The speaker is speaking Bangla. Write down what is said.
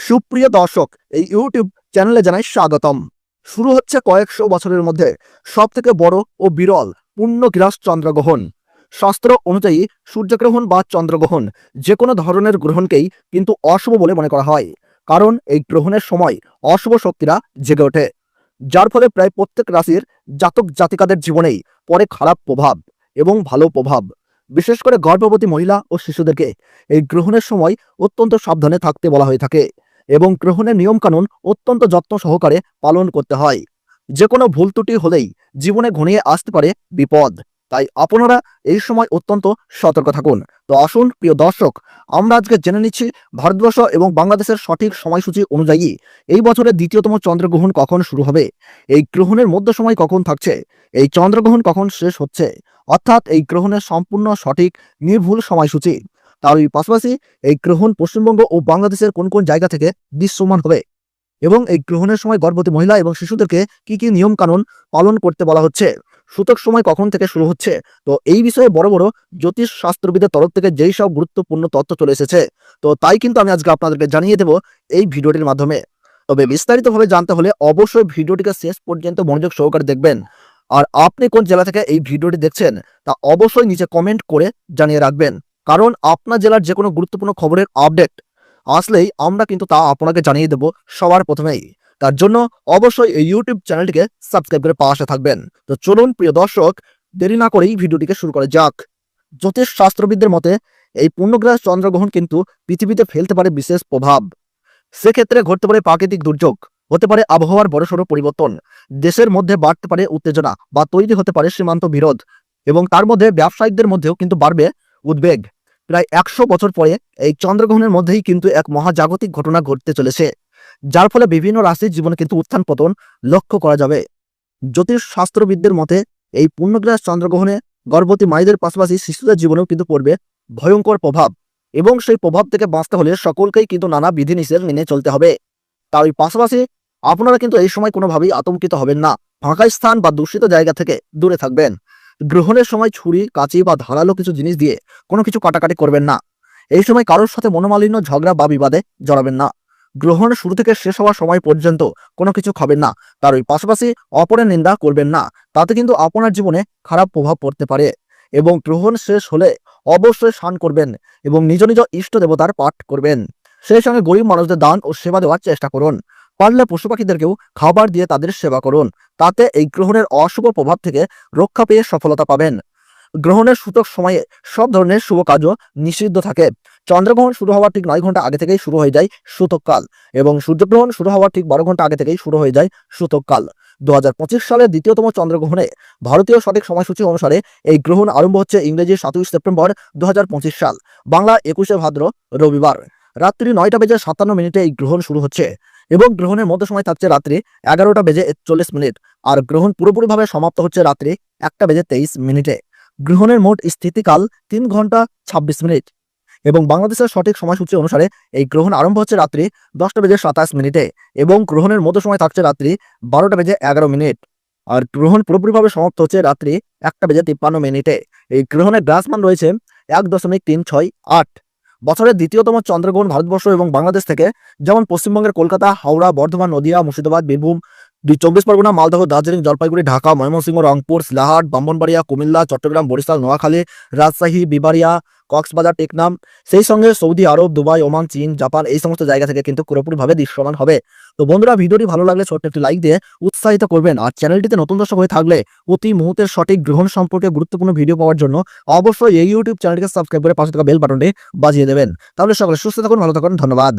সুপ্রিয় দর্শক, এই ইউটিউব চ্যানেলে জানাই স্বাগতম। শুরু হচ্ছে কয়েকশো বছরের মধ্যে সবথেকে বড় ও বিরল পূর্ণগ্রাস চন্দ্রগ্রহণ। শাস্ত্র অনুযায়ী সূর্যগ্রহণ বা চন্দ্রগ্রহণ যে কোনো ধরনের গ্রহণকেই কিন্তু অশুভ বলে মনে করা হয়, কারণ এই গ্রহণের সময় অশুভ শক্তিরা জেগে ওঠে, যার ফলে প্রায় প্রত্যেক রাশির জাতক জাতিকাদের জীবনেই পড়ে খারাপ প্রভাব এবং ভালো প্রভাব। বিশেষ করে গর্ভবতী মহিলা ও শিশুদেরকে এই গ্রহণের সময় অত্যন্ত সাবধানে থাকতে বলা হয়ে থাকে এবং গ্রহণের নিয়মকানুন অত্যন্ত যত্ন সহকারে পালন করতে হয়। যে কোনো ভুল ত্রুটি হলেই জীবনে ঘনিয়ে আসতে পারে বিপদ, তাই আপনারা এই সময় অত্যন্ত সতর্ক থাকুন। তো আসুন প্রিয় দর্শক, আমরা আজকে জেনে নিচ্ছি ভারতবর্ষ এবং বাংলাদেশের সঠিক সময়সূচি অনুযায়ী এই বছরের দ্বিতীয়তম চন্দ্রগ্রহণ কখন শুরু হবে, এই গ্রহণের মধ্য সময় কখন থাকছে, এই চন্দ্রগ্রহণ কখন শেষ হচ্ছে, অর্থাৎ এই গ্রহণের সম্পূর্ণ সঠিক নির্ভুল সময়সূচি। তারই পাশাপাশি এই গ্রহণ পশ্চিমবঙ্গ ও বাংলাদেশের কোন কোন জায়গা থেকে দৃশ্যমান হবে এবং এই গ্রহণের সময় গর্ভবতী মহিলা এবং শিশুদেরকে কি কি নিয়ম কানুন পালন করতে বলা হচ্ছে, সূতক সময় কখন থেকে শুরু হচ্ছে। তো এই বিষয়ে বড় বড় জ্যোতিষ শাস্ত্রবিদের তরফ থেকে যেই সব গুরুত্বপূর্ণ তথ্য চলে এসেছে, তো তাই কিন্তু আমি আজকে আপনাদেরকে জানিয়ে দেব এই ভিডিওটির মাধ্যমে। তবে বিস্তারিতভাবে জানতে হলে অবশ্যই ভিডিওটিকে শেষ পর্যন্ত মনোযোগ সহকারে দেখবেন। আর আপনি কোন জেলা থেকে এই ভিডিওটি দেখছেন তা অবশ্যই নিচে কমেন্ট করে জানিয়ে রাখবেন, কারণ আপনার জেলার যে কোনো গুরুত্বপূর্ণ খবরের আপডেট আসলেই আমরা কিন্তু তা আপনাকে জানিয়ে দেব সবার প্রথমেই। তার জন্য অবশ্যই এই ইউটিউব চ্যানেলটিকে সাবস্ক্রাইব করে পাশে থাকবেন। তো চলুন প্রিয় দর্শক, দেরি না করেই ভিডিওটিকে শুরু করা যাক। জ্যোতিষ শাস্ত্রবিদদের মতে এই পূর্ণগ্রাস চন্দ্রগ্রহণ কিন্তু পৃথিবীতে ফেলতে পারে বিশেষ প্রভাব। সেক্ষেত্রে ঘটতে পারে প্রাকৃতিক দুর্যোগ, হতে পারে আবহাওয়ার বড়সড় পরিবর্তন, দেশের মধ্যে বাড়তে পারে উত্তেজনা বা তৈরি হতে পারে সীমান্ত বিরোধ, এবং তার মধ্যে ব্যবসায়িকদের মধ্যেও কিন্তু বাড়বে উদ্বেগ। প্রায় 100 বছর পরে এই চন্দ্রগ্রহণের মধ্যেই কিন্তু এক মহাজাগতিক ঘটনা ঘটতে চলেছে, যার ফলে বিভিন্ন রাশির জীবনে কিন্তু উত্থান পতন লক্ষ্য করা যাবে। জ্যোতিষ শাস্ত্রবিদদের মতে এই পূর্ণগ্রাস চন্দ্রগ্রহণে গর্ভবতী মায়েদের পাশাপাশি শিশুদের জীবনেও কিন্তু পড়বে ভয়ঙ্কর প্রভাব, এবং সেই প্রভাব থেকে বাঁচতে হলে সকলকেই কিন্তু নানা বিধিনিষেধ মেনে চলতে হবে। তার পাশাপাশি আপনারা কিন্তু এই সময় কোনোভাবেই আতঙ্কিত হবেন না, ফাঁকা স্থান বা দূষিত জায়গা থেকে দূরে থাকবেন। গ্রহণের সময় ছুরি, কাঁচি বা ধারালো কিছু জিনিস দিয়ে কোনো কিছু কাটাকাটি করবেন না। এই সময় কারোর সাথে মনোমালিন্য, ঝগড়া বা বিবাদে জড়াবেন না। গ্রহণ শুরু থেকে শেষ হওয়ার সময় পর্যন্ত কোনো কিছু খাবেন না। তার ওই পাশাপাশি অপরের নিন্দা করবেন না, তাতে কিন্তু আপনার জীবনে খারাপ প্রভাব পড়তে পারে। এবং গ্রহণ শেষ হলে অবশ্যই স্নান করবেন এবং নিজ নিজ ইষ্ট দেবতার পাঠ করবেন। সেই সঙ্গে গরিব মানুষদের দান ও সেবা দেওয়ার চেষ্টা করুন। পারলে পশু পাখিদেরকেও খাবার দিয়ে তাদের সেবা করুন, তাতে এই গ্রহণের অশুভ প্রভাব থেকে রক্ষা পেয়ে সফলতা পাবেন। গ্রহণের সূতক সময়ে সব ধরনের শুভ কাজও নিষিদ্ধ থাকে। চন্দ্রগ্রহণ শুরু হওয়ার ঠিক 9 ঘন্টা আগে থেকেই শুরু হয়ে যায় সূতককাল, এবং সূর্যগ্রহণ শুরু হওয়ার ঠিক 12 ঘন্টা আগে থেকেই শুরু হয়ে যায় সূতককাল। 2025 সালের দ্বিতীয়তম চন্দ্রগ্রহণে ভারতীয় সঠিক সময়সূচি অনুসারে এই গ্রহণ আরম্ভ হচ্ছে ইংরেজি 27 সেপ্টেম্বর 2025 সাল, বাংলা 21শে ভাদ্র রবিবার রাত্রি 9:57 এই গ্রহণ শুরু হচ্ছে, এবং গ্রহণের মধ্য সময় থাকছে রাত্রি 11:41। আর গ্রহণ পুরোপুরিভাবে সমাপ্ত হচ্ছে রাত্রি 1:23। গ্রহণের মোট স্থিতিকাল 3 ঘন্টা 26 মিনিট, এবং বাংলাদেশের সঠিক সময়সূচি অনুসারে এই গ্রহণ আরম্ভ হচ্ছে রাত্রি 10:27 এবং গ্রহণের মধ্য সময় থাকছে রাত্রি 12:11। আর গ্রহণ পুরোপুরিভাবে সমাপ্ত হচ্ছে রাত্রি 1:53। এই গ্রহণের গ্রাসমান রয়েছে 1.368। বছরের দ্বিতীয়তম চন্দ্রগ্রহণ ভারতবর্ষ এবং বাংলাদেশ থেকে, যেমন পশ্চিমবঙ্গের কলকাতা, হাওড়া, বর্ধমান, নদিয়া, মুর্শিদাবাদ, বীরভূম, 24 পরগনা, মালদহ, দার্জিলিং, জলপাইগুড়ি, ঢাকা, ময়মনসিংহ, রংপুর, সিলাহাট, ব্রাহ্মণবাড়িয়া, কুমিল্লা, চট্টগ্রাম, বরিশাল, নোয়াখালী, রাজশাহী, বিবাড়িয়া, কক্সবাজার, টেকনাম, সেই সঙ্গে সৌদি আরব, দুবাই, ওমান, চীন, জাপান, এই সমস্ত জায়গা থেকে কিন্তু পুরোপুরিভাবে দৃশ্যমান হবে। তো বন্ধুরা, ভিডিওটি ভালো লাগলে ছোট্ট একটি লাইক দিয়ে উৎসাহিত করবেন। আর চ্যানেলটিতে নতুন দর্শক হয়ে থাকলে প্রতি মুহূর্তের সঠিক গ্রহণ সম্পর্কে গুরুত্বপূর্ণ ভিডিও পাওয়ার জন্য অবশ্যই এই ইউটিউব চ্যানেলটিকে সাবস্ক্রাইব করে পাশে থাকা বেল বাটনটি বাজিয়ে দেবেন। তাহলে সকলে সুস্থ থাকুন, ভালো থাকুন, ধন্যবাদ।